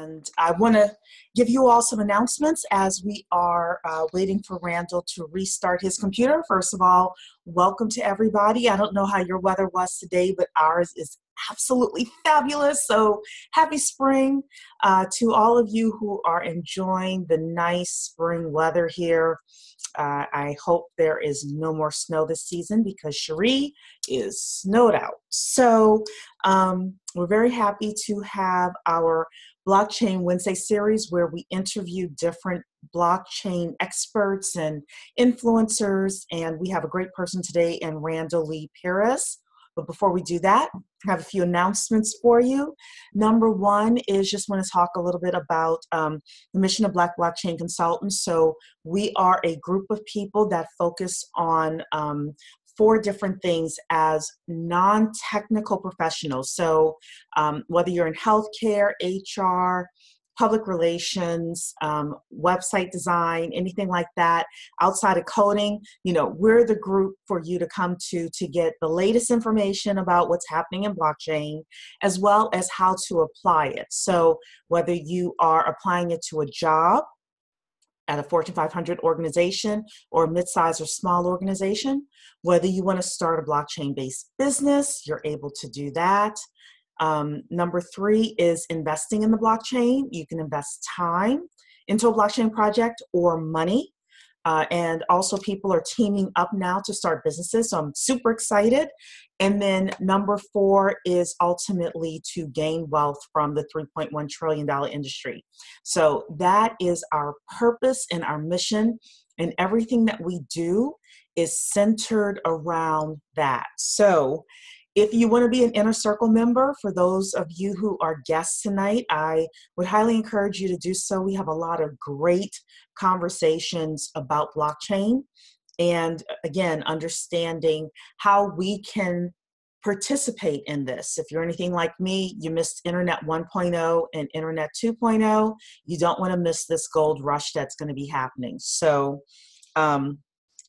And I want to give you all some announcements as we are waiting for Randall to restart his computer. First of all, welcome to everybody. I don't know how your weather was today, but ours is absolutely fabulous. So happy spring to all of you who are enjoying the nice spring weather here. I hope there is no more snow this season because Cherie is snowed out. So we're very happy to have our Blockchain Wednesday series where we interview different blockchain experts and influencers. And we have a great person today in Randall Pires. But before we do that, I have a few announcements for you. Number one is just want to talk a little bit about the mission of Black Blockchain Consultants. So we are a group of people that focus on 4 different things as non-technical professionals. So whether you're in healthcare, HR, public relations, website design, anything like that, outside of coding, we're the group for you to come to get the latest information about what's happening in blockchain, as well as how to apply it. So whether you are applying it to a job at a Fortune 500 organization or a mid-sized or small organization, whether you want to start a blockchain-based business, you're able to do that. Number 3 is investing in the blockchain. You can invest time into a blockchain project or money. And also people are teaming up now to start businesses. So I'm super excited. And then number 4 is ultimately to gain wealth from the $3.1 trillion industry. So that is our purpose and our mission. And everything that we do is centered around that. So if you want to be an Inner Circle member, for those of you who are guests tonight, I would highly encourage you to do so. We have a lot of great conversations about blockchain and, again, understanding how we can participate in this. If you're anything like me, you missed Internet 1.0 and Internet 2.0. You don't want to miss this gold rush that's going to be happening. So,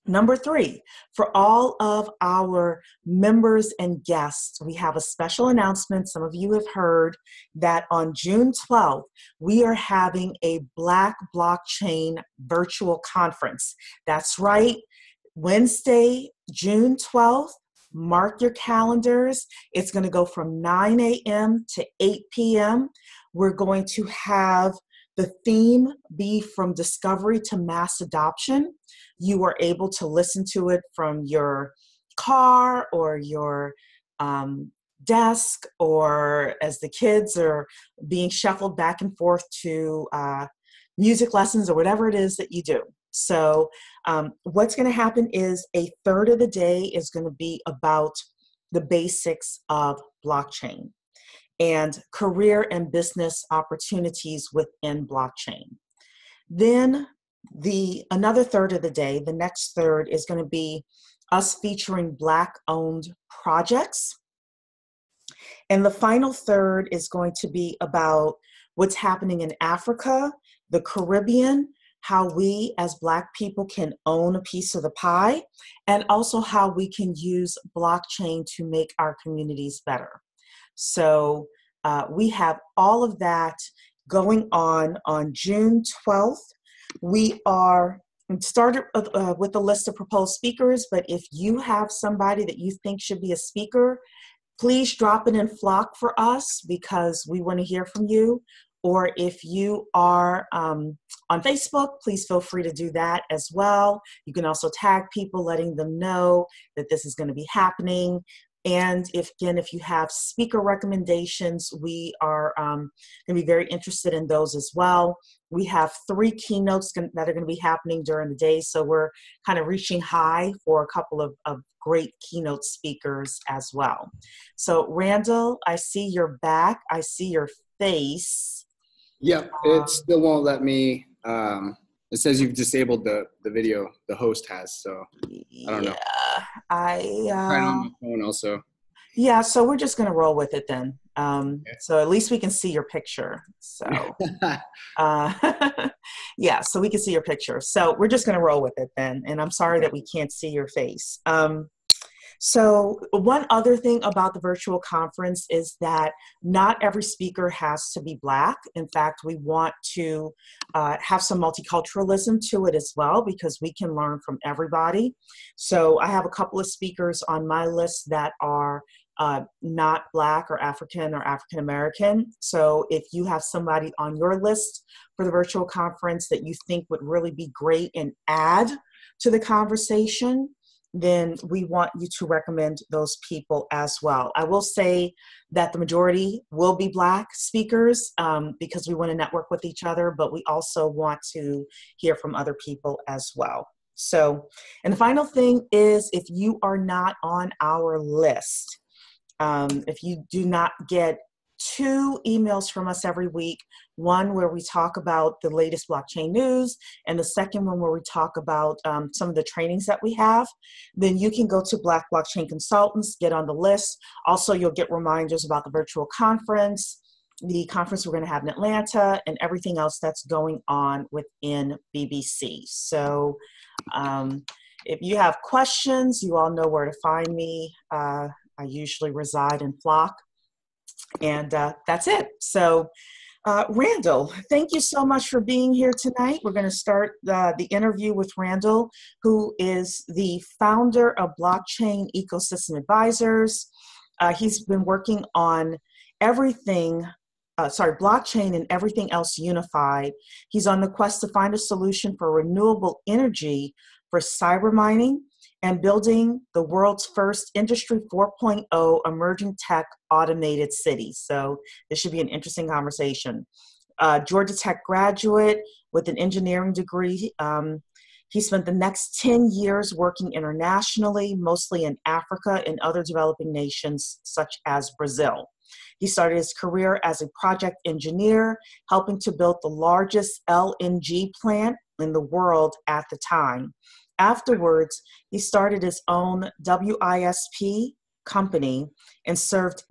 number 3, for all of our members and guests, we have a special announcement. Some of you have heard that on June 12th, we are having a Black Blockchain virtual conference. That's right, Wednesday, June 12th. Mark your calendars. It's going to go from 9 a.m. to 8 p.m. We're going to have the theme be from discovery to mass adoption. You are able to listen to it from your car or your desk, or as the kids are being shuffled back and forth to music lessons or whatever it is that you do. So what's going to happen is a third of the day is going to be about the basics of blockchain and career and business opportunities within blockchain. Then another third of the day, the next third, is going to be us featuring Black-owned projects. And the final third is going to be about what's happening in Africa, the Caribbean, how we as Black people can own a piece of the pie, and also how we can use blockchain to make our communities better. So we have all of that going on June 12th. We are started with a list of proposed speakers, but if you have somebody that you think should be a speaker, please drop it in Flock for us because we want to hear from you. Or if you are on Facebook, please feel free to do that as well. You can also tag people, letting them know that this is going to be happening. And if you have speaker recommendations, we are going to be very interested in those as well. We have 3 keynotes that are going to be happening during the day. So we're kind of reaching high for a couple of great keynote speakers as well. So Randall, I see your back. I see your face. Yep, it still won't let me. It says you've disabled the video the host has, so I don't know. Yeah, Tried on my phone also. Yeah, so we're just going to roll with it then. So at least we can see your picture. So yeah, so we can see your picture. So we're just going to roll with it then. And I'm sorry that we can't see your face. So one other thing about the virtual conference is that not every speaker has to be Black. In fact, we want to have some multiculturalism to it as well, because we can learn from everybody. So I have a couple of speakers on my list that are not Black or African American. So if you have somebody on your list for the virtual conference that you think would really be great and add to the conversation, then we want you to recommend those people as well. I will say that the majority will be Black speakers because we want to network with each other, but we also want to hear from other people as well. So, and the final thing is, if you are not on our list, if you do not get 2 emails from us every week, one where we talk about the latest blockchain news, and the second one where we talk about some of the trainings that we have, then you can go to Black Blockchain Consultants, get on the list. Also, you'll get reminders about the virtual conference, the conference we're going to have in Atlanta, and everything else that's going on within BBC. So if you have questions, you all know where to find me. I usually reside in Flock. And that's it. So, Randall, thank you so much for being here tonight. We're going to start the interview with Randall, who is the founder of Blockchain Ecosystem Advisors. He's been working on blockchain and everything else unified. He's on the quest to find a solution for renewable energy for cyber mining and building the world's first Industry 4.0 emerging tech automated city. So this should be an interesting conversation. Georgia Tech graduate with an engineering degree. He spent the next 10 years working internationally, mostly in Africa and other developing nations such as Brazil. He started his career as a project engineer, helping to build the largest LNG plant in the world at the time. Afterwards, he started his own WISP company and served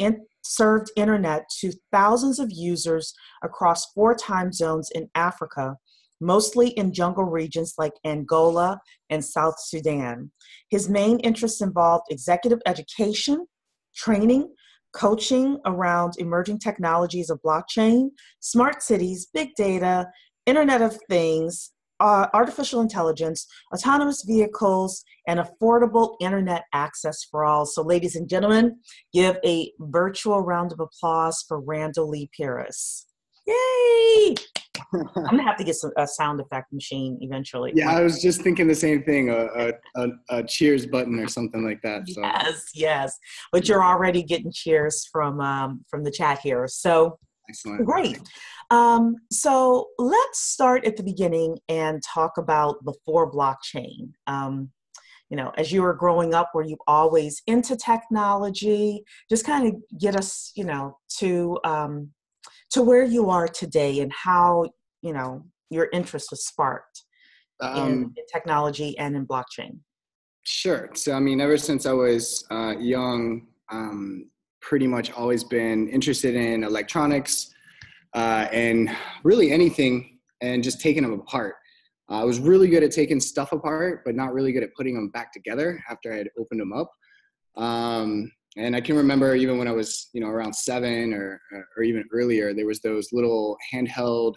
internet to thousands of users across 4 time zones in Africa, mostly in jungle regions like Angola and South Sudan. His main interests involved executive education, training, coaching around emerging technologies of blockchain, smart cities, big data, Internet of Things, artificial intelligence, autonomous vehicles, and affordable internet access for all. So ladies and gentlemen, give a virtual round of applause for Randall Lee Pires. Yay! I'm gonna have to get a sound effect machine eventually. Yeah, I was just thinking the same thing, a cheers button or something like that. So. Yes. But you're already getting cheers from the chat here. So excellent. Great. So let's start at the beginning and talk about before blockchain. As you were growing up, were you always into technology? Just kind of get us, to where you are today and how, your interest was sparked in technology and in blockchain. Sure. So, ever since I was young, pretty much always been interested in electronics and really anything and just taking them apart. I was really good at taking stuff apart, but not really good at putting them back together after I had opened them up. And I can remember even when I was, around 7 or even earlier, there was those little handheld,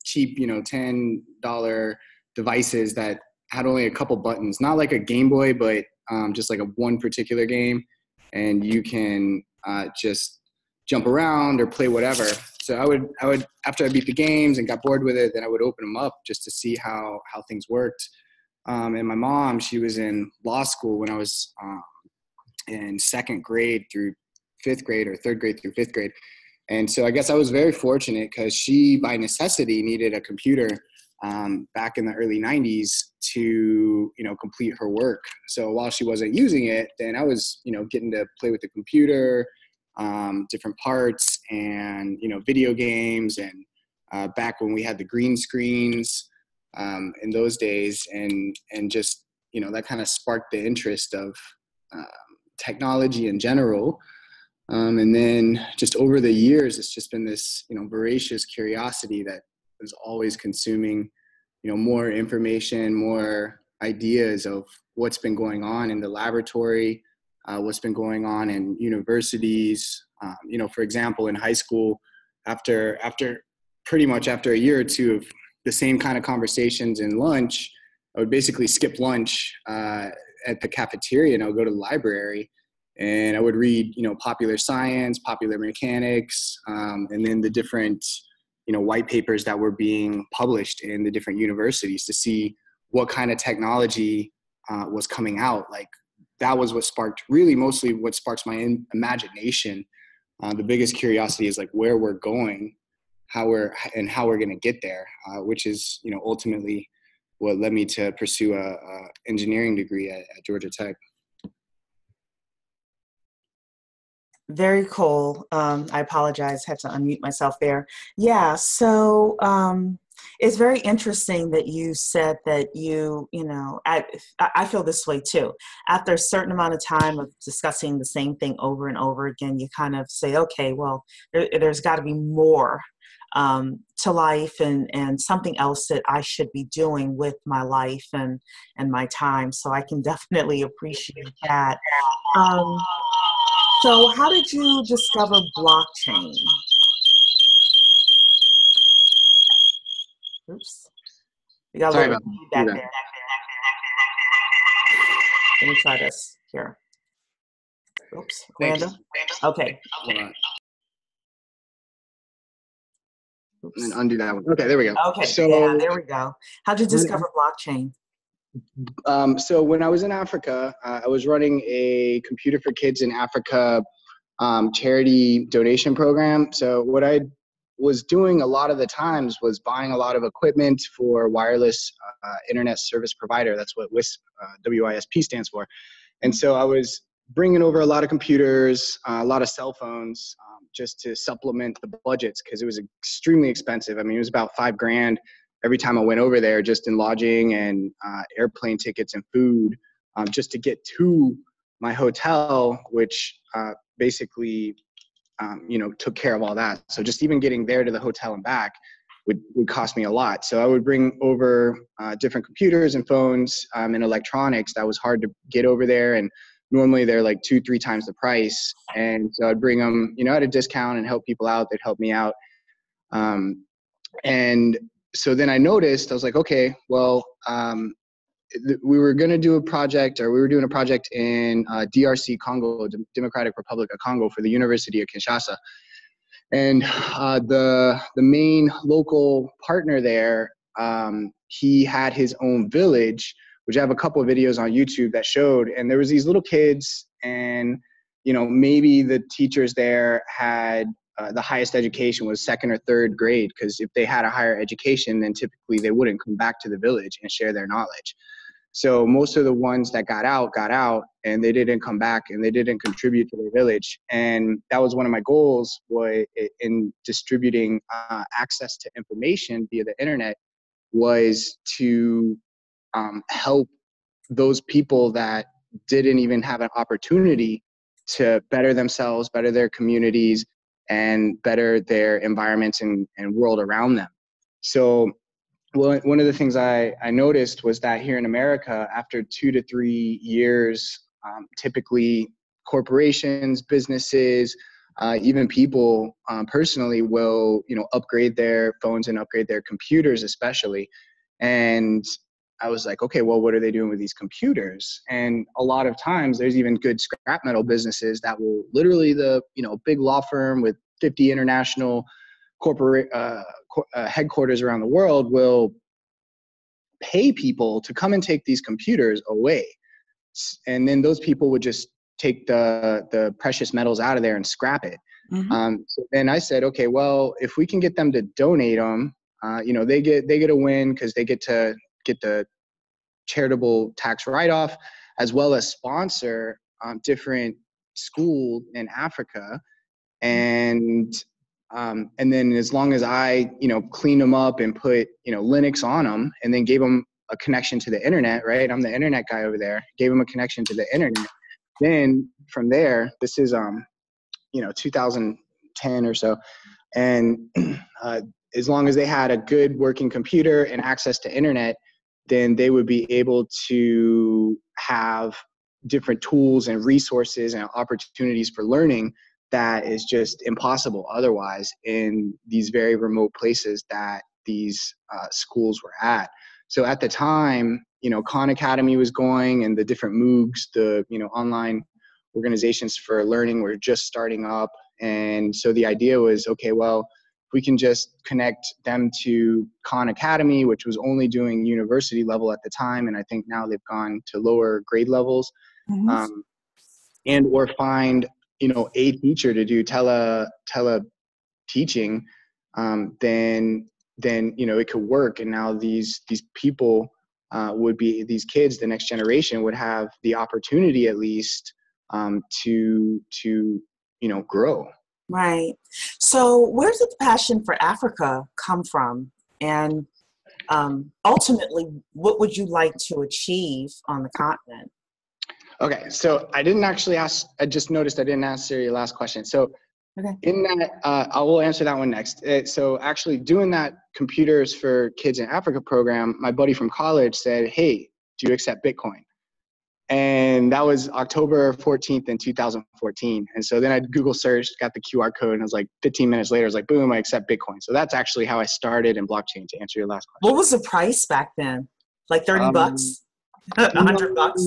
cheap, $10 devices that had only a couple buttons, not like a Game Boy, but just like one particular game. And you can just jump around or play whatever. So I would after I beat the games and got bored with it, then I would open them up just to see how things worked. And my mom, she was in law school when I was in 2nd grade through 5th grade or 3rd grade through 5th grade. And so I guess I was very fortunate because she, by necessity, needed a computer back in the early 90s to, complete her work. So while she wasn't using it, then I was, getting to play with the computer, different parts and, video games and back when we had the green screens in those days and just, that kind of sparked the interest of technology in general. And then just over the years, it's just been this, voracious curiosity that was always consuming, more information, more ideas of what's been going on in the laboratory, what's been going on in universities. For example, in high school, after pretty much after a year or two of the same kind of conversations in lunch, I would basically skip lunch at the cafeteria, and I would go to the library, and I would read, popular science, popular mechanics, and then the different, white papers that were being published in the different universities to see what kind of technology was coming out. Like, that was what sparked, really mostly what sparks my imagination. The biggest curiosity is like where we're going, how we're going to get there, which is, ultimately what led me to pursue a engineering degree at Georgia Tech. Very cool. I apologize, had to unmute myself there. Yeah, so it's very interesting that you said that I feel this way too. After a certain amount of time of discussing the same thing over and over again, you kind of say, okay, well, there's got to be more to life and something else that I should be doing with my life and my time. So I can definitely appreciate that. So how did you discover blockchain? Oops. We got a Sorry little about feedback that. there. Let me try this here. Oops. Randall? Okay. And then undo that one. Okay, there we go. Okay, so, yeah, there we go. How'd you discover blockchain? So when I was in Africa, I was running a Computer for Kids in Africa charity donation program. So what I was doing a lot of the times was buying a lot of equipment for wireless internet service provider. That's what WISP stands for. And so I was bringing over a lot of computers, a lot of cell phones, just to supplement the budgets, because it was extremely expensive. I mean, it was about $5,000 every time I went over there, just in lodging and airplane tickets and food, just to get to my hotel, which basically, took care of all that. So just even getting there to the hotel and back would cost me a lot. So I would bring over different computers and phones and electronics that was hard to get over there. And normally they're like 2-3 times the price. And so I'd bring them, at a discount and help people out. They'd help me out. And so then I noticed, I was like, okay, well, we were going to do a project, or we were doing a project in DRC Congo, Democratic Republic of Congo, for the University of Kinshasa. And the main local partner there, he had his own village, which I have a couple of videos on YouTube that showed. And there was these little kids, and maybe the teachers there had the highest education was 2nd or 3rd grade, because if they had a higher education, then typically they wouldn't come back to the village and share their knowledge. So most of the ones that got out, and they didn't come back, and they didn't contribute to their village. And that was one of my goals, was in distributing access to information via the internet, was to help those people that didn't even have an opportunity to better themselves, better their communities, and better their environments and world around them. So one of the things I noticed was that here in America, after 2 to 3 years, typically corporations, businesses, even people personally will, upgrade their phones and upgrade their computers especially. And I was like, okay, well, what are they doing with these computers? And a lot of times there's even good scrap metal businesses that will literally, big law firm with 50 international corporate headquarters around the world will pay people to come and take these computers away. And then those people would just take the precious metals out of there and scrap it. Mm-hmm. So then I said, okay, well, if we can get them to donate them, they get a win, because they get to get the charitable tax write-off, as well as sponsor different schools in Africa. And then as long as I, clean them up and put, Linux on them, and then gave them a connection to the internet, right? I'm the internet guy over there, gave them a connection to the internet. Then from there, this is, 2010 or so. And as long as they had a good working computer and access to internet, then they would be able to have different tools and resources and opportunities for learning that is just impossible otherwise in these very remote places that these schools were at. So at the time, Khan Academy was going, and the different MOOCs, the online organizations for learning, were just starting up. And so the idea was, okay, well, we can just connect them to Khan Academy, which was only doing university level at the time, and I think now they've gone to lower grade levels, and or find a teacher to do tele teaching, then it could work. And now these people would be, these kids, the next generation, would have the opportunity at least to grow. Right. So where did the passion for Africa come from? And ultimately, what would you like to achieve on the continent? Okay, so I didn't actually ask, I just noticed I didn't answer your last question. So in that, I will answer that one next. So actually doing that Computers for Kids in Africa program, my buddy from college said, hey, do you accept Bitcoin? And that was October 14th in 2014. And so then I Google searched, got the QR code, and it was like 15 minutes later, I was like, boom, I accept Bitcoin. So that's actually how I started in blockchain, to answer your last question. What was the price back then? Like 30 bucks? 100 bucks?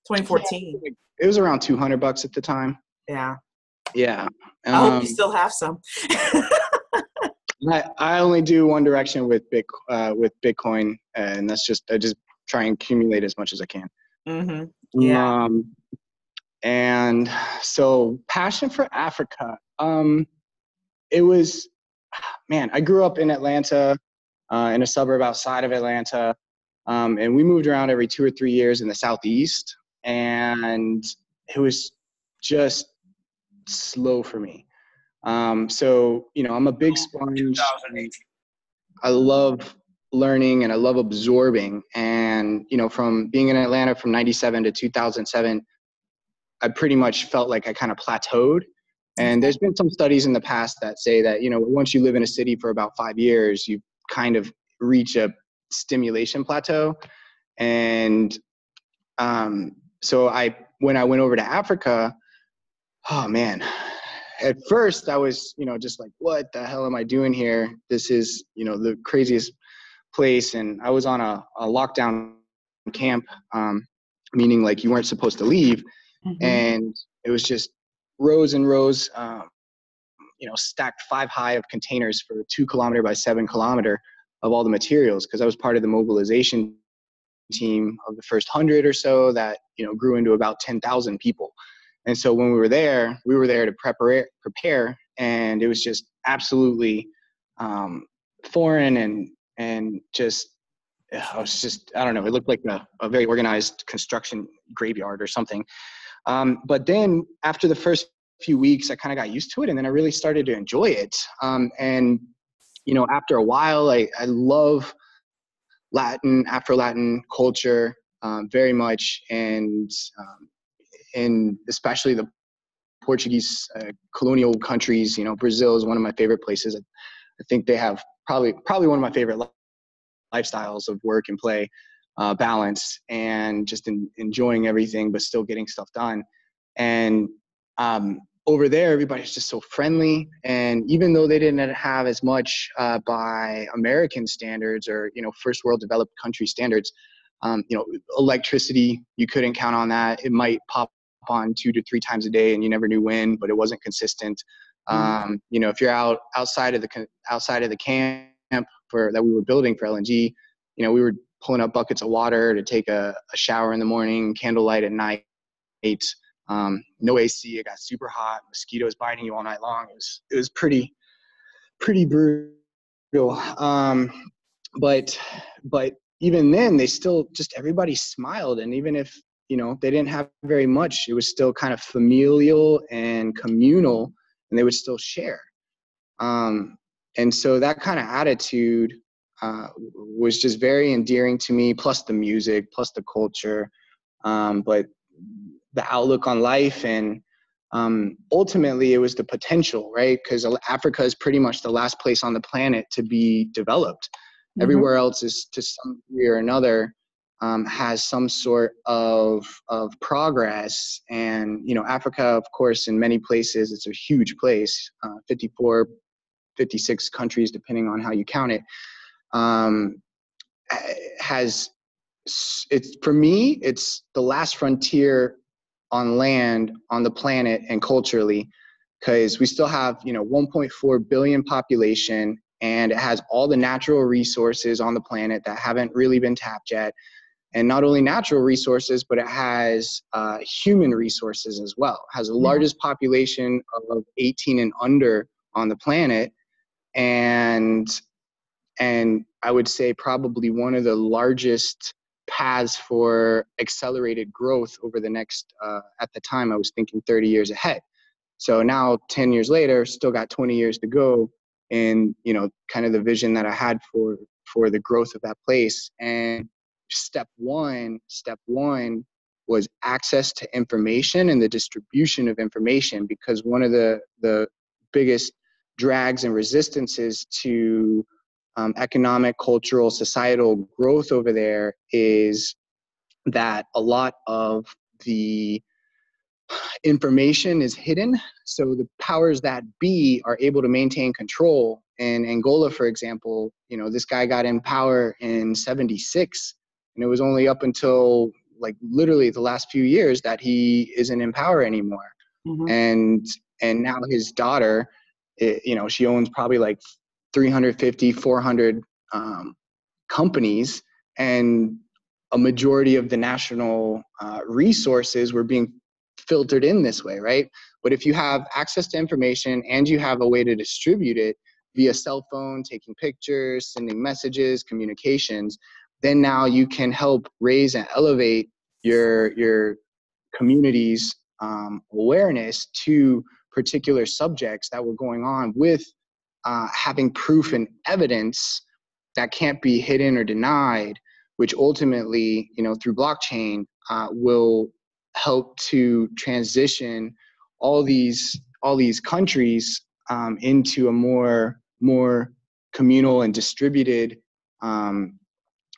2014. Yeah, it was around $200 at the time. Yeah. Yeah. I hope you still have some. I only do one direction with Bitcoin, and that's just, I just try and accumulate as much as I can. Yeah. And so passion for Africa. It was, man, I grew up in Atlanta, in a suburb outside of Atlanta. And we moved around every 2 or 3 years in the Southeast, and it was just slow for me. So, I'm a big sponge. I love learning and I love absorbing. And, from being in Atlanta from 97 to 2007, I pretty much felt like I kind of plateaued. And there's been some studies in the past that say that, once you live in a city for about 5 years, you kind of reach a stimulation plateau. And so when I went over to Africa, oh man, at first I was, just like, what the hell am I doing here? This is, the craziest place. And I was on a lockdown camp, meaning like you weren't supposed to leave. And it was just rows and rows, stacked 5 high of containers for 2 kilometer by 7 kilometer of all the materials. Cause I was part of the mobilization team of the first 100 or so that, grew into about 10,000 people. And so when we were there to prepare, and it was just absolutely foreign and just, I don't know, it looked like a very organized construction graveyard or something. But then after the first few weeks, I kind of got used to it, and then I really started to enjoy it. And, after a while, I love Afro-Latin culture very much, and especially the Portuguese colonial countries. Brazil is one of my favorite places. I think they have probably one of my favorite lifestyles of work and play, balance, and just enjoying everything, but still getting stuff done. And over there, everybody's just so friendly. And even though they didn't have as much by American standards or, first world developed country standards, electricity, you couldn't count on that. It might pop on 2 to 3 times a day, and you never knew when, but it wasn't consistent. If you're outside of the camp that we were building for LNG, we were pulling up buckets of water to take a shower in the morning, candlelight at night. No AC. It got super hot. Mosquitoes biting you all night long. It was pretty brutal. But even then, they still just, everybody smiled, and even if they didn't have very much, it was still kind of familial and communal, and they would still share. And so that kind of attitude was just very endearing to me, plus the music, plus the culture, but the outlook on life. And ultimately it was the potential, right? Because Africa is pretty much the last place on the planet to be developed. Everywhere else is, to some degree or another, has some sort of progress. And, Africa, of course, in many places, it's a huge place, 54, 56 countries, depending on how you count it, for me, it's the last frontier on land, on the planet, and culturally, because we still have, 1.4 billion population, and it has all the natural resources on the planet that haven't really been tapped yet. And not only natural resources, but it has human resources as well. It has the largest population of 18 and under on the planet. And I would say probably one of the largest paths for accelerated growth over the next, at the time I was thinking 30 years ahead. So now 10 years later, still got 20 years to go in, kind of the vision that I had for the growth of that place. And step one was access to information and the distribution of information, because one of the biggest drags and resistances to economic, cultural, societal growth over there is that a lot of the information is hidden. So the powers that be are able to maintain control. In Angola, for example, this guy got in power in 76, and it was only up until like literally the last few years that he isn't in power anymore. And now his daughter, she owns probably like 350, 400 companies, and a majority of the national resources were being filtered in this way, right? But if you have access to information and you have a way to distribute it via cell phone, taking pictures, sending messages, communications, then now you can help raise and elevate your community's awareness to particular subjects that were going on, with having proof and evidence that can't be hidden or denied, which ultimately, through blockchain, will help to transition all these countries into a more communal and distributed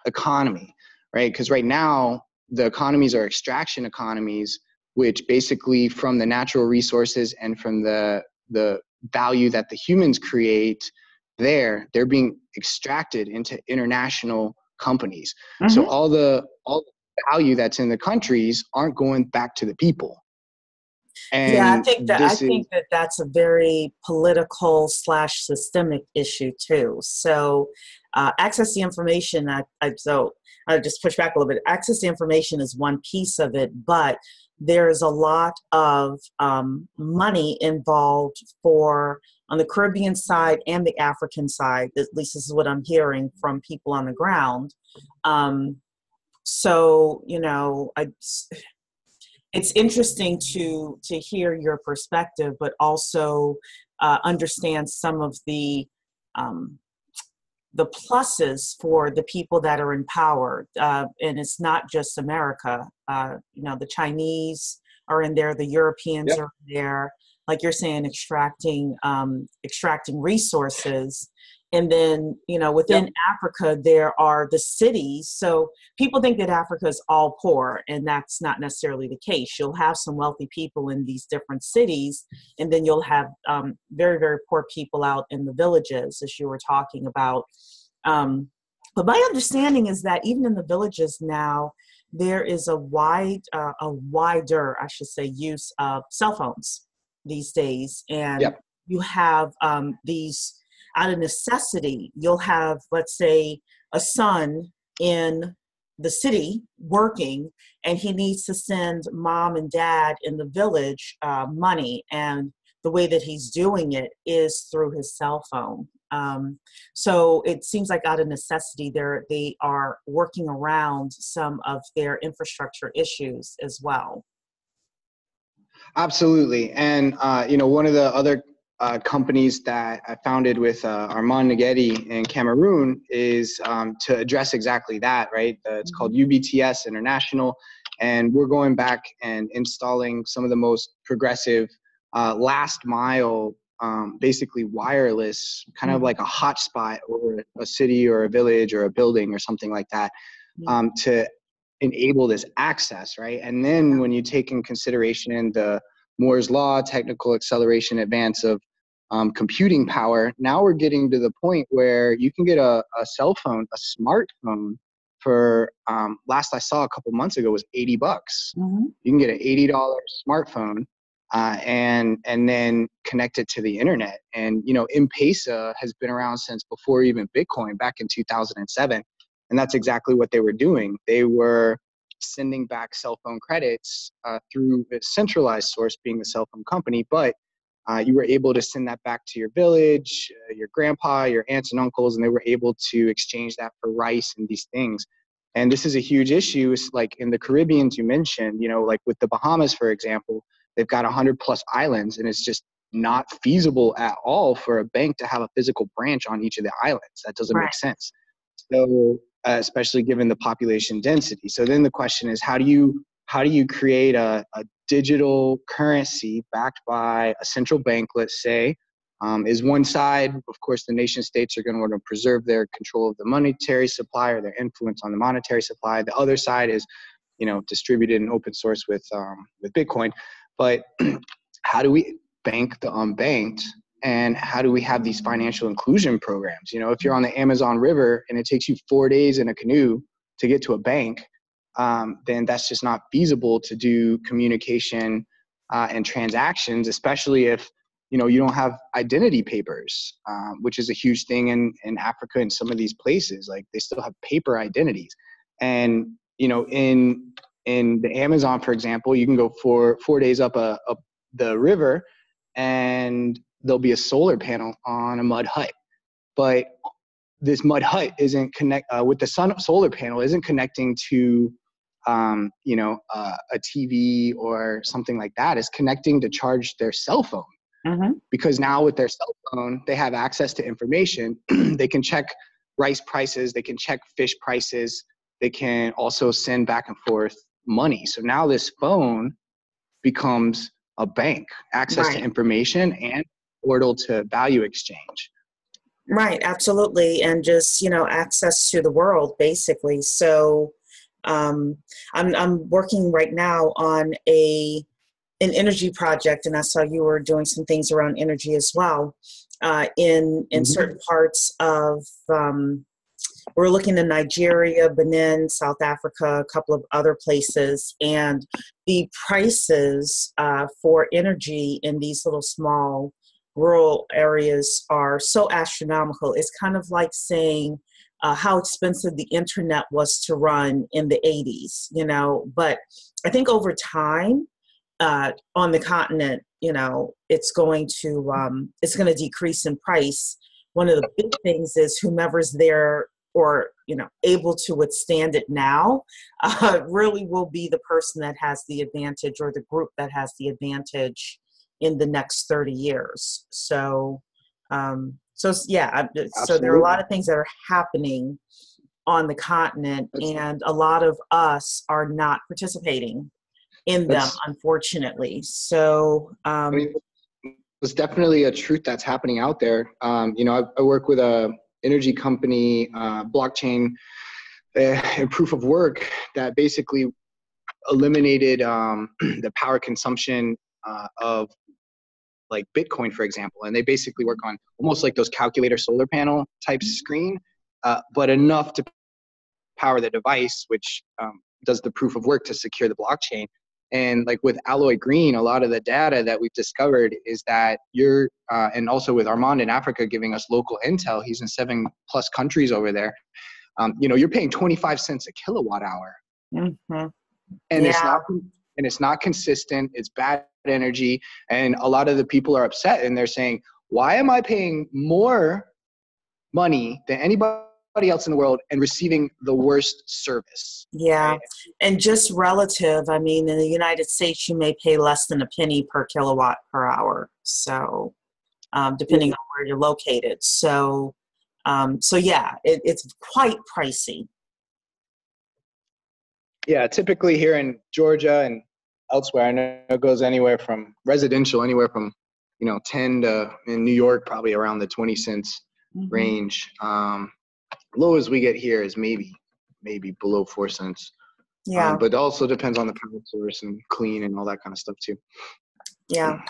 economy, right? Because right now the economies are extraction economies, which basically from the natural resources and from the value that the humans create, they're being extracted into international companies. So all the value that's in the countries aren't going back to the people. And yeah, I think that that's a very political / systemic issue too. So access to information, so I just push back a little bit. Access to information is one piece of it, but there's a lot of money involved on the Caribbean side and the African side. At least this is what I'm hearing from people on the ground. So, it's interesting to hear your perspective, but also understand some of the pluses for the people that are in power. And it's not just America. The Chinese are in there, the Europeans are in there, like you're saying, extracting resources. And then, within Africa, there are the cities. So people think that Africa is all poor, and that's not necessarily the case. You'll have some wealthy people in these different cities, and then you'll have very, very poor people out in the villages, as you were talking about. But my understanding is that even in the villages now, there is a wider, I should say, use of cell phones these days. And you have these, out of necessity, you'll have, let's say, a son in the city working, and he needs to send mom and dad in the village money. And the way that he's doing it is through his cell phone. So it seems like out of necessity, they are working around some of their infrastructure issues as well. Absolutely. And, one of the other companies that I founded with Armand Nagedi in Cameroon is to address exactly that, right? It's called UBTS International. And we're going back and installing some of the most progressive last mile, basically wireless, kind of like a hotspot over a city or a village or a building or something like that, to enable this access, right? And then when you take in consideration the Moore's law, technical acceleration advance of computing power, now we're getting to the point where you can get a cell phone, a smartphone for, last I saw a couple months ago was $80. Mm-hmm. You can get an $80 smartphone and then connect it to the internet. And, you know, M-Pesa has been around since before even Bitcoin, back in 2007. And that's exactly what they were doing. They were sending back cell phone credits through a centralized source, being the cell phone company, but you were able to send that back to your village, your grandpa, your aunts and uncles, and they were able to exchange that for rice and these things. And this is a huge issue. It's like in the Caribbean, you mentioned, you know, like with the Bahamas, for example, they've got 100+ islands, and it's just not feasible at all for a bank to have a physical branch on each of the islands. That doesn't make sense. So, especially given the population density. So then the question is, how do you create a digital currency backed by a central bank, let's say, is one side. Of course, the nation states are going to want to preserve their control of the monetary supply or their influence on the monetary supply. The other side is, you know, distributed and open source with Bitcoin. But how do we bank the unbanked? And how do we have these financial inclusion programs? You know, if you're on the Amazon River and it takes you 4 days in a canoe to get to a bank, then that's just not feasible to do communication and transactions, especially if, you know, you don't have identity papers, which is a huge thing in Africa and some of these places. Like, they still have paper identities. And, you know, in the Amazon, for example, you can go for 4 days up the river, and there'll be a solar panel on a mud hut. But this mud hut isn't with the solar panel isn't connecting to, you know, a TV or something like that. It's connecting to charge their cell phone. Mm-hmm. Because now with their cell phone, they have access to information. They can check rice prices. They can check fish prices. They can also send back and forth money. So now this phone becomes a bank, access to information and portal to value exchange. Right, absolutely. And just, you know, access to the world, basically. So I'm working right now on an energy project, and I saw you were doing some things around energy as well. In mm-hmm. certain parts of, we're looking in Nigeria, Benin, South Africa, a couple of other places, and the prices for energy in these little small rural areas are so astronomical. It's kind of like saying how expensive the internet was to run in the 80s, you know. But I think over time on the continent, you know, it's going to decrease in price. One of the big things is whomever's there or, you know, able to withstand it now really will be the person that has the advantage, or the group that has the advantage in the next 30 years. So, so there are a lot of things that are happening on the continent, and a lot of us are not participating in them, unfortunately. So, I mean, there's definitely a truth that's happening out there. You know, I work with a energy company, blockchain and proof of work that basically eliminated the power consumption of like Bitcoin, for example. And they basically work on almost like those calculator solar panel type screen, but enough to power the device, which does the proof of work to secure the blockchain. And like with Alloy Green, a lot of the data that we've discovered is that and also with Armand in Africa giving us local intel, he's in 7+ countries over there. You know, you're paying 25 cents a kilowatt hour. Mm-hmm. And it's not consistent. It's bad energy. And a lot of the people are upset, and they're saying, why am I paying more money than anybody else in the world and receiving the worst service? Yeah. Right? And just relative, I mean, in the United States, you may pay less than a penny per kilowatt per hour. So depending on where you're located. So, it's quite pricey. Yeah, typically here in Georgia and elsewhere, I know it goes anywhere from residential, anywhere from, you know, 10 to, in New York, probably around the 20 cents range. Lowest we get here is maybe below 4 cents. Yeah. But it also depends on the power source and clean and all that kind of stuff too. Yeah.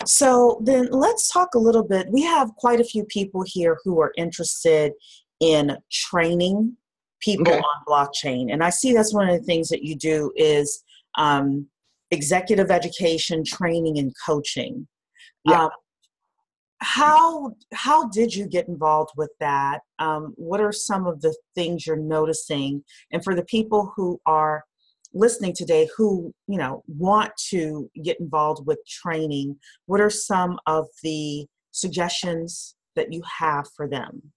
So then let's talk a little bit. We have quite a few people here who are interested in training people Okay. on blockchain. And I see that's one of the things that you do is executive education, training, and coaching. Yeah. How did you get involved with that? What are some of the things you're noticing? And for the people who are listening today who want to get involved with training, what are some of the suggestions that you have for them?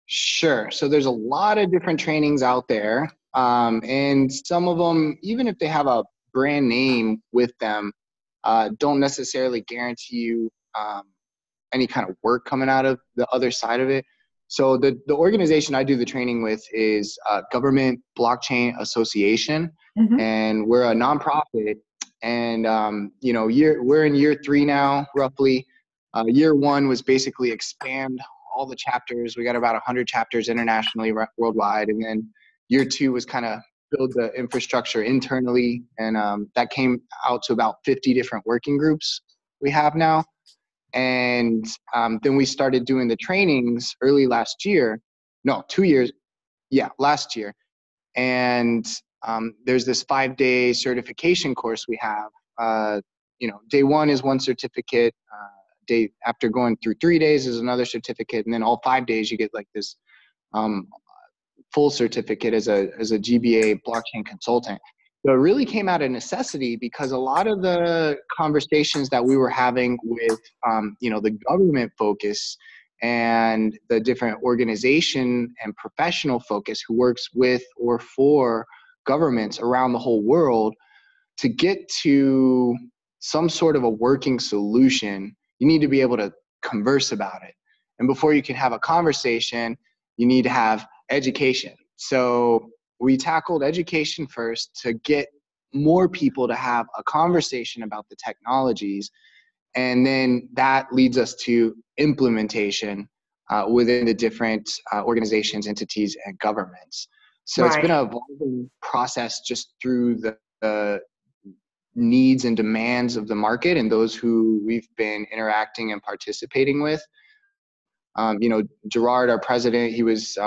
Sure. So there's a lot of different trainings out there. And some of them, even if they have a brand name with them, don't necessarily guarantee you any kind of work coming out of the other side of it. So the organization I do the training with is Government Blockchain Association, Mm-hmm. and we're a nonprofit. And we're in year 3 now, roughly. Year 1 was basically expand all the chapters. We got about 100 chapters internationally, worldwide, and then year 2 was kind of build the infrastructure internally, and that came out to about 50 different working groups we have now. And then we started doing the trainings early last year. No, 2 years. Yeah, last year. And there's this 5-day certification course we have. Day 1 is one certificate. Day after going through 3 days is another certificate, and then all 5 days you get like this full certificate as a GBA blockchain consultant. So it really came out of necessity because a lot of the conversations that we were having with, the government focus and the different organization and professional focus who works with or for governments around the whole world, to get to some sort of a working solution, you need to be able to converse about it. And before you can have a conversation, you need to have education. So we tackled education first to get more people to have a conversation about the technologies. And then that leads us to implementation within the different organizations, entities, and governments. So it's Right. been an evolving process just through the needs and demands of the market and those who we've been interacting and participating with. Gerard, our president, he was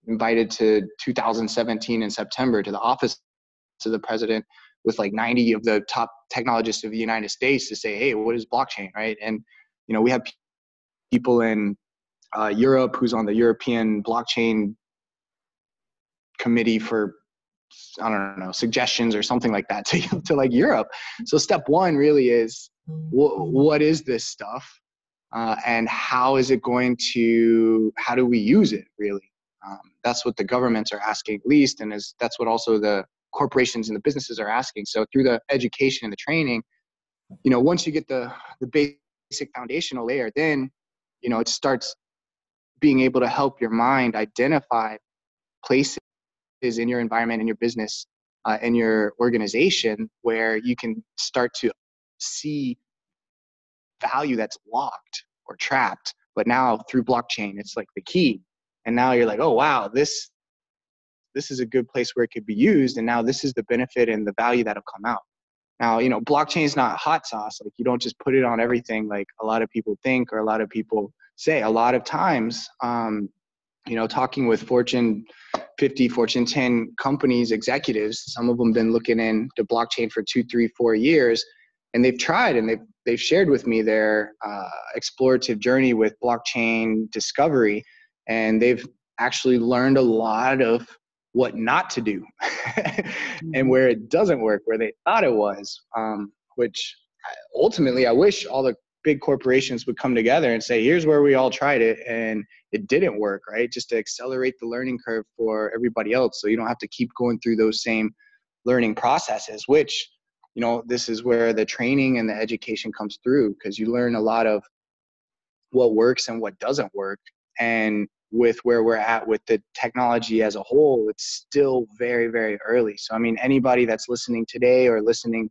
invited to 2017 in September to the office of the president with like 90 of the top technologists of the United States to say, hey, what is blockchain, right? And, we have people in Europe who's on the European blockchain committee for, I don't know, suggestions or something like that to like Europe. So step 1 really is what is this stuff, and how is it how do we use it really? That's what the governments are asking at least, and that's what also the corporations and the businesses are asking. So through the education and the training, once you get the basic foundational layer, then it starts being able to help your mind identify places in your environment, in your business, in your organization, where you can start to see value that's locked or trapped. But now through blockchain, it's like the key. And now you're like, oh, wow, this is a good place where it could be used. And now this is the benefit and the value that'll come out. Now, blockchain is not hot sauce. Like, you don't just put it on everything like a lot of people think or a lot of people say. A lot of times, talking with Fortune 50, Fortune 10 companies, executives, some of them been looking into blockchain for 2, 3, 4 years, and they've tried and they've shared with me their explorative journey with blockchain discovery, and they've actually learned a lot of what not to do and where it doesn't work, where they thought it was, which ultimately I wish all the big corporations would come together and say, here's where we all tried it and it didn't work, right? Just to accelerate the learning curve for everybody else, so you don't have to keep going through those same learning processes, which, this is where the training and the education comes through, because you learn a lot of what works and what doesn't work. And with where we're at with the technology as a whole, it's still very, very early. So, anybody that's listening today or listening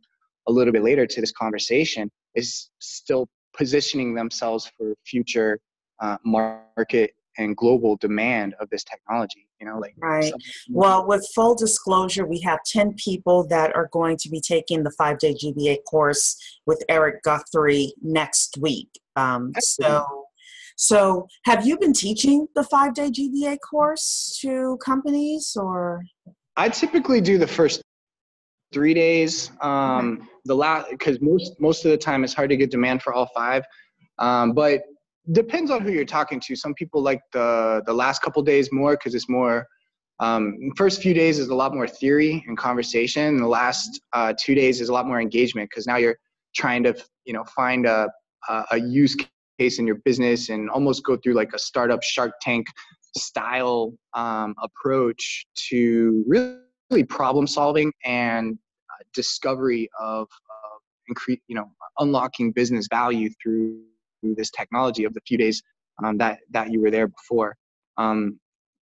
a little bit later to this conversation is still positioning themselves for future market and global demand of this technology. like Right. something. Well, with full disclosure, we have 10 people that are going to be taking the 5-day GBA course with Eric Guthrie next week. So have you been teaching the 5-day GBA course to companies, or? I typically do the first 3 days. Because most of the time it's hard to get demand for all 5. But depends on who you're talking to. Some people like the last couple days more because it's more. First few days is a lot more theory and conversation. The last 2 days is a lot more engagement because now you're trying to find a use case in your business and almost go through like a startup Shark Tank style approach to really problem solving and discovery of unlocking business value through this technology of the few days that you were there before.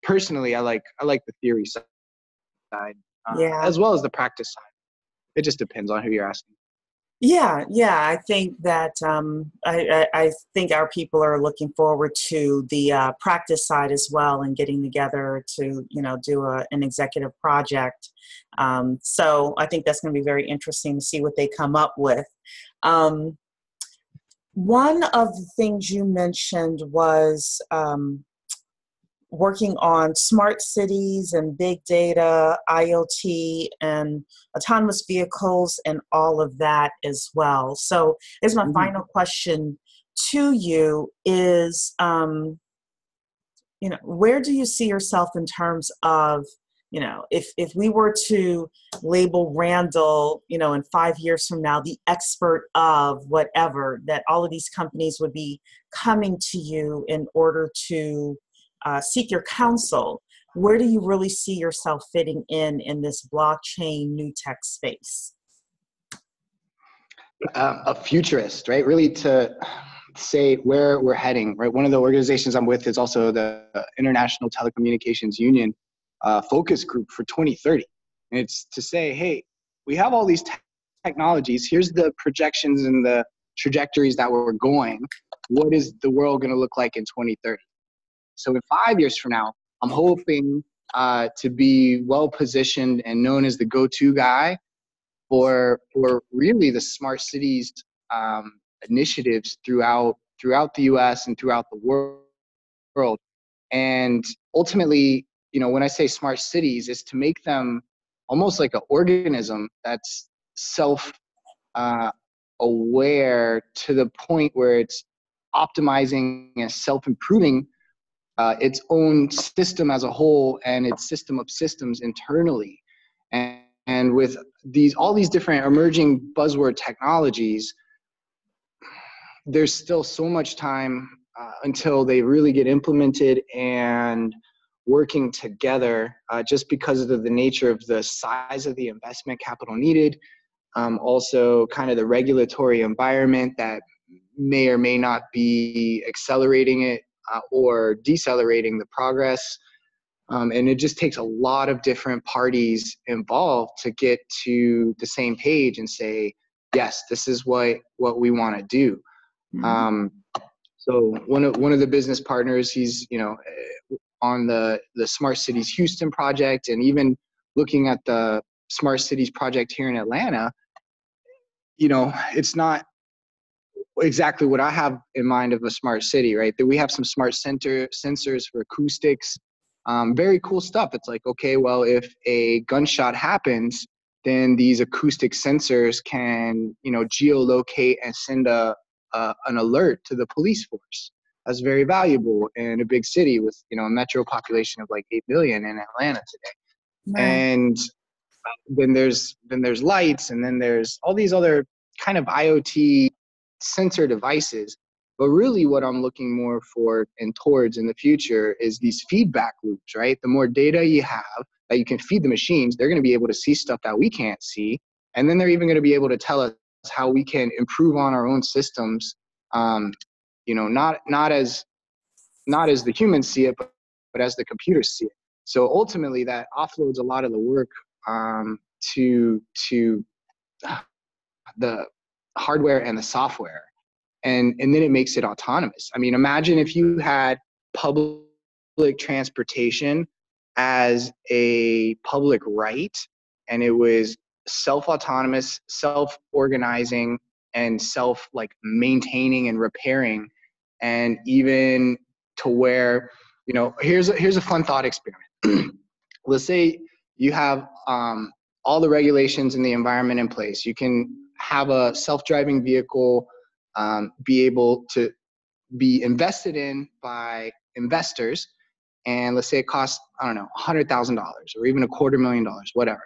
Personally, I like the theory side Yeah. as well as the practice side. It just depends on who you're asking. Yeah, I think that I think our people are looking forward to the practice side as well, and getting together to do an executive project. So I think that's going to be very interesting to see what they come up with. One of the things you mentioned was working on smart cities and big data, IoT, and autonomous vehicles, and all of that as well. So here's my final question to you is, where do you see yourself in terms of, if we were to label Randall, in 5 years from now, the expert of whatever, that all of these companies would be coming to you in order to seek your counsel, where do you really see yourself fitting in this blockchain new tech space? A futurist, right? Really to say where we're heading, right? One of the organizations I'm with is also the International Telecommunications Union focus group for 2030. And it's to say, hey, we have all these technologies. Here's the projections and the trajectories that we're going. What is the world going to look like in 2030? So in 5 years from now, I'm hoping to be well positioned and known as the go-to guy for really the smart cities initiatives throughout the U.S. and throughout the world. And ultimately, when I say smart cities, is to make them almost like an organism that's self aware to the point where it's optimizing and self-improving its own system as a whole and its system of systems internally. And with all these different emerging buzzword technologies, there's still so much time until they really get implemented and working together, just because of the nature of the size of the investment capital needed. Also kind of the regulatory environment that may or may not be accelerating it or decelerating the progress. And it just takes a lot of different parties involved to get to the same page and say, yes, this is what we want to do. So one of the business partners, he's on the Smart Cities Houston project, and even looking at the Smart Cities project here in Atlanta. It's not exactly what I have in mind of a smart city, right? That we have some smart sensors for acoustics, very cool stuff. It's like, okay, well, if a gunshot happens, then these acoustic sensors can, geolocate and send an alert to the police force. That's very valuable in a big city with, a metro population of like 8 million in Atlanta today. Right. And then there's lights, and then there's all these other kind of IoT sensor devices. But really what I'm looking more for and towards in the future is these feedback loops, right? The more data you have that you can feed the machines, they're going to be able to see stuff that we can't see. And then they're even going to be able to tell us how we can improve on our own systems, not as the humans see it, but as the computers see it. So ultimately that offloads a lot of the work to the hardware and the software. And then it makes it autonomous. I mean, imagine if you had public transportation as a public right, and it was self-autonomous, self-organizing, and maintaining and repairing, and even to where, here's a fun thought experiment. Let's say you have all the regulations in the environment in place. You can have a self-driving vehicle be able to be invested in by investors, and let's say it costs, I don't know, $100,000 or even $250,000, whatever.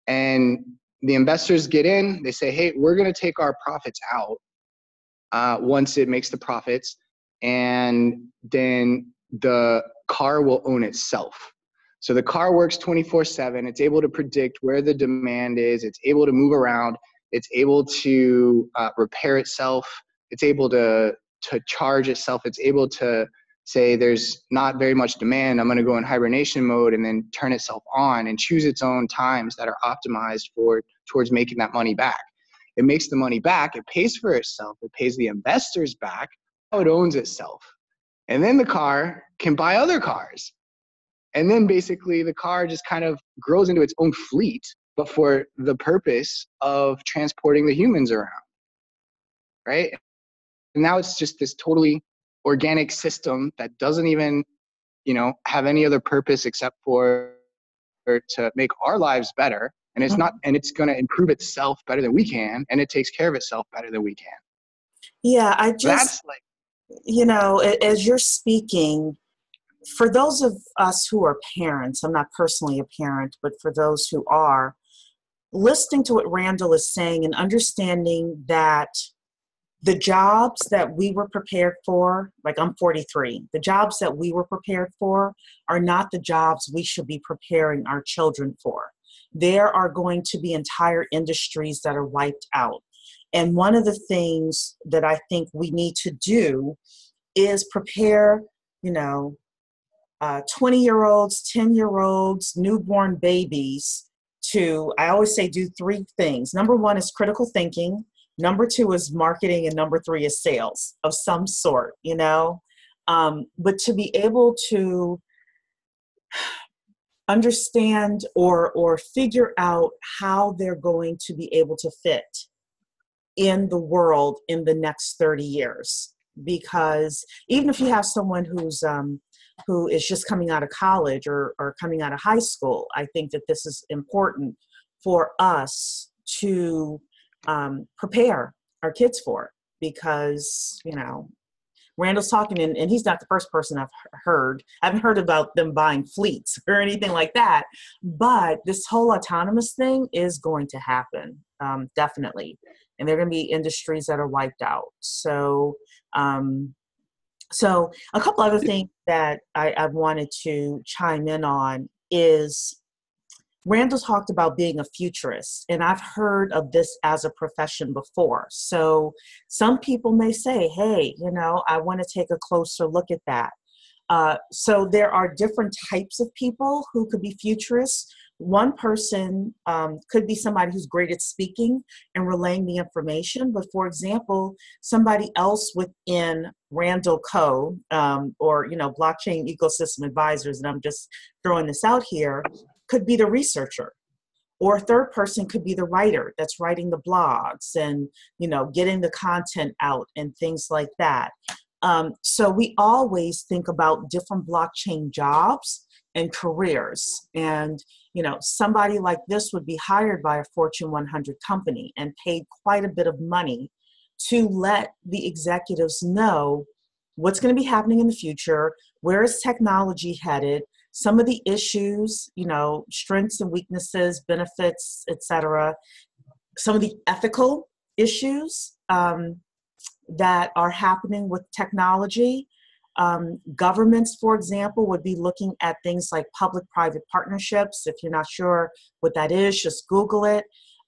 And the investors get in, they say, hey, we're going to take our profits out once it makes the profits, and then the car will own itself. So the car works 24/7. It's able to predict where the demand is. It's able to move around. It's able to repair itself. It's able to charge itself. It's able to say there's not very much demand. I'm going to go in hibernation mode and then turn itself on and choose its own times that are optimized towards making that money back. It makes the money back. It pays for itself. It pays the investors back. Now it owns itself. And then the car can buy other cars. And then basically the car just kind of grows into its own fleet, but for the purpose of transporting the humans around, right? And now it's just this totally organic system that doesn't even, have any other purpose except for to make our lives better. And it's going to improve itself better than we can. And it takes care of itself better than we can. Yeah, That's like, as you're speaking, for those of us who are parents, I'm not personally a parent, but for those who are, listening to what Randall is saying and understanding that the jobs that we were prepared for, like I'm 43, the jobs that we were prepared for are not the jobs we should be preparing our children for. There are going to be entire industries that are wiped out. And one of the things that I think we need to do is prepare, 20-year-olds, 10-year-olds, newborn babies to, I always say, do three things. Number one is critical thinking. Number two is marketing. And number three is sales of some sort, But to be able to understand or figure out how they're going to be able to fit in the world in the next 30 years. Because even if you have someone who is just coming out of college or coming out of high school, I think that this is important for us to prepare our kids for it. Because, Randall's talking, and he's not the first person I've heard. I haven't heard about them buying fleets or anything like that. But this whole autonomous thing is going to happen, definitely. And there are going to be industries that are wiped out. So a couple other things that I wanted to chime in on is Randall talked about being a futurist, and I've heard of this as a profession before. So some people may say, hey, I want to take a closer look at that. So there are different types of people who could be futurists. One person could be somebody who's great at speaking and relaying the information. But for example, somebody else within Randall Co. Or Blockchain Ecosystem Advisors, and I'm just throwing this out here, could be the researcher. Or a third person could be the writer that's writing the blogs and, getting the content out and things like that. So we always think about different blockchain jobs and careers. And, somebody like this would be hired by a Fortune 100 company and paid quite a bit of money to let the executives know what's going to be happening in the future, where is technology headed, some of the issues, strengths and weaknesses, benefits, etc., some of the ethical issues that are happening with technology. Governments, for example, would be looking at things like public-private partnerships. If you're not sure what that is, just Google it.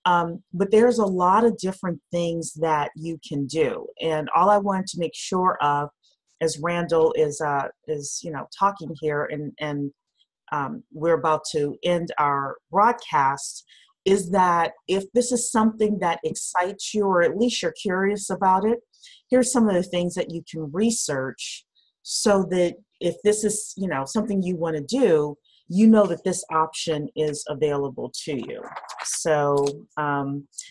But there's a lot of different things that you can do. And all I wanted to make sure of, as Randall is talking here, and we're about to end our broadcast, is that if this is something that excites you, or at least you're curious about it, here's some of the things that you can research, so that if this is something you want to do, you know that this option is available to you. So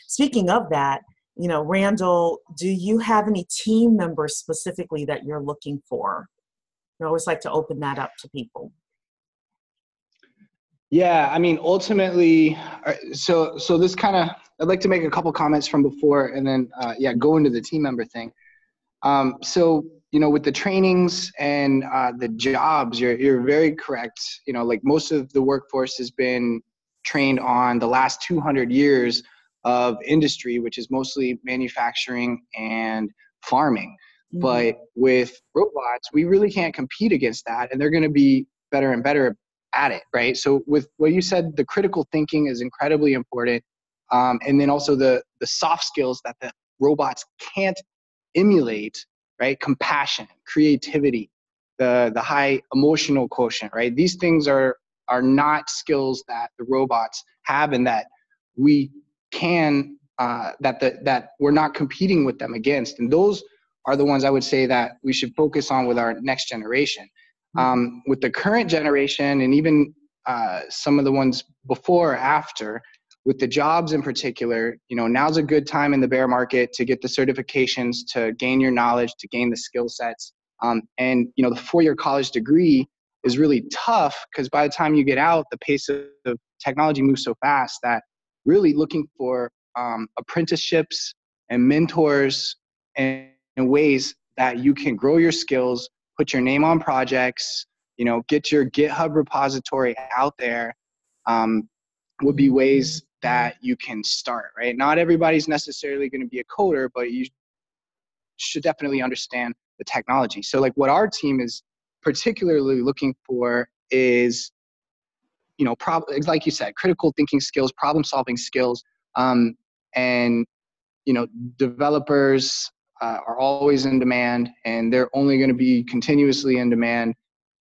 speaking of that, Randall, do you have any team members specifically that you're looking for? I always like to open that up to people. Yeah, I mean, ultimately, so this kind of, I'd like to make a couple comments from before, and then go into the team member thing. So with the trainings and the jobs, you're very correct. Like most of the workforce has been trained on the last 200 years of industry, which is mostly manufacturing and farming. Mm-hmm. But with robots, we really can't compete against that, and they're going to be better and better at it, right? So with what you said, the critical thinking is incredibly important, and then also the soft skills that the robots can't emulate, right? Compassion, creativity, the high emotional quotient, right? These things are not skills that the robots have, and that we can that we're not competing with them against. And those are the ones I would say that we should focus on with our next generation. With the current generation, and even some of the ones before or after, with the jobs in particular, now's a good time in the bear market to get the certifications, to gain your knowledge, to gain the skill sets. And the 4-year college degree is really tough, because by the time you get out, the pace of technology moves so fast that really looking for apprenticeships and mentors and ways that you can grow your skills, put your name on projects, get your GitHub repository out there, would be ways that you can start, right? Not everybody's necessarily going to be a coder, but you should definitely understand the technology. So like what our team is particularly looking for is, like you said, critical thinking skills, problem solving skills, and developers are always in demand, and they're only going to be continuously in demand,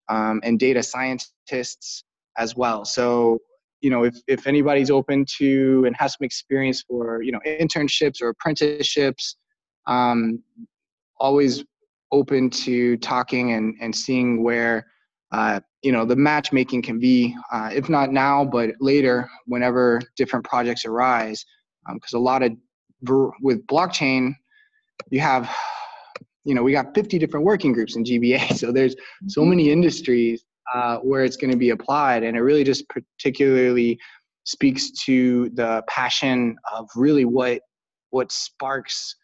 and data scientists as well. So if anybody's open to and has some experience for internships or apprenticeships, always open to talking and seeing where the matchmaking can be, if not now, but later, whenever different projects arise. Because a lot of with blockchain, you have we got 50 different working groups in GBA, so there's so many industries where it's going to be applied, and it really just particularly speaks to the passion of really what sparks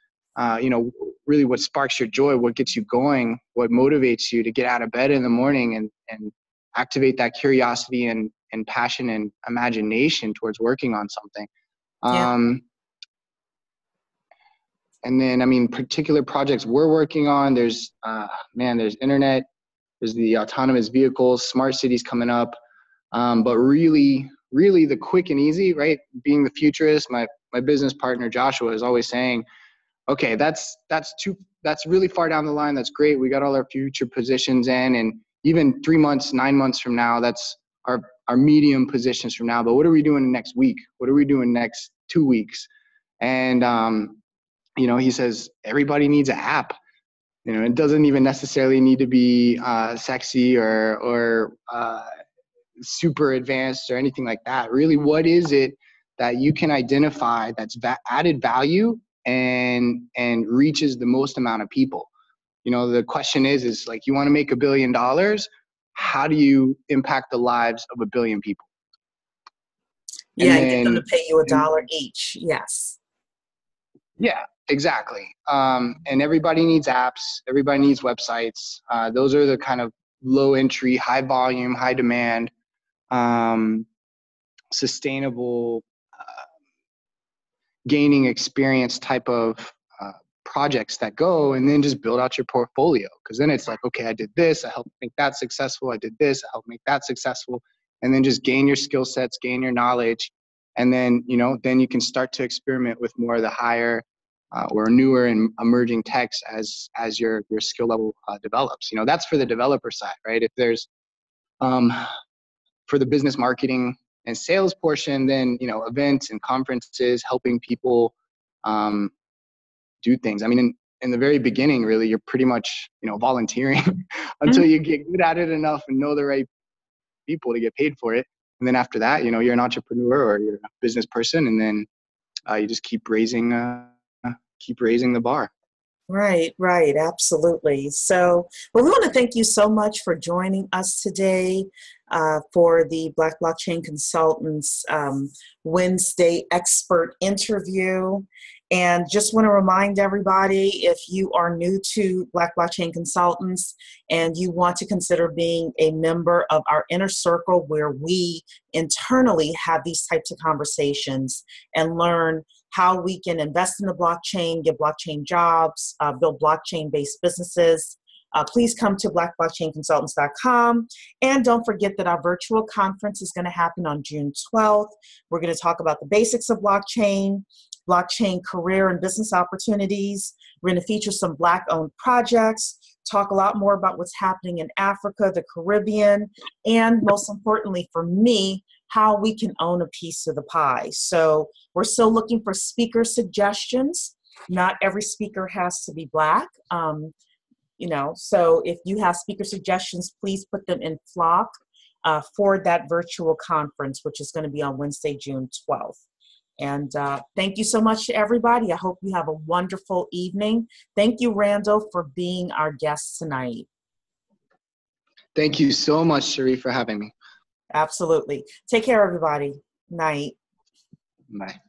really what sparks your joy, what gets you going, what motivates you to get out of bed in the morning and activate that curiosity and passion and imagination towards working on something. And then, particular projects we're working on, there's internet, there's the autonomous vehicles, smart cities coming up. But really the quick and easy, right? Being the futurist, my business partner, Joshua, is always saying, okay, that's really far down the line. That's great. We got all our future positions in, and even 3 months, 9 months from now, that's our medium positions from now. But what are we doing next week? What are we doing next 2 weeks? And, he says, everybody needs an app. It doesn't even necessarily need to be sexy or super advanced or anything like that. Really, what is it that you can identify that's added value and reaches the most amount of people? The question is like, you want to make $1 billion? How do you impact the lives of 1 billion people? Yeah, and get them to pay you $1 each. Yes. Yeah, exactly. And everybody needs apps. Everybody needs websites. Those are the kind of low entry, high volume, high demand, sustainable, gaining experience type of projects that go, and then just build out your portfolio. Because then it's like, okay, I did this, I helped make that successful. I did this, I helped make that successful. And then just gain your skill sets, gain your knowledge. And then, then you can start to experiment with more of the higher or newer and emerging techs as your skill level develops. That's for the developer side, right? If there's for the business marketing and sales portion, then events and conferences, helping people do things. In the very beginning, really, you're pretty much volunteering until you get good at it enough and know the right people to get paid for it. And then after that, you know, you're an entrepreneur or you're a business person, and then you just keep raising the bar. Right, right, absolutely. So, well, we want to thank you so much for joining us today for the Black Blockchain Consultants Wednesday expert interview. And just want to remind everybody, if you are new to Black Blockchain Consultants and you want to consider being a member of our inner circle where we internally have these types of conversations and learn how we can invest in the blockchain, get blockchain jobs, build blockchain-based businesses, please come to blackblockchainconsultants.com. And don't forget that our virtual conference is going to happen on June 12th. We're going to talk about the basics of blockchain, blockchain career and business opportunities. We're going to feature some Black-owned projects, talk a lot more about what's happening in Africa, the Caribbean, and most importantly for me, how we can own a piece of the pie. So we're still looking for speaker suggestions. Not every speaker has to be Black. You know, so if you have speaker suggestions, please put them in Flock for that virtual conference, which is going to be on Wednesday, June 12th. And thank you so much to everybody. I hope you have a wonderful evening. Thank you, Randall, for being our guest tonight. Thank you so much, Cherie, for having me. Absolutely. Take care, everybody. Night. Bye.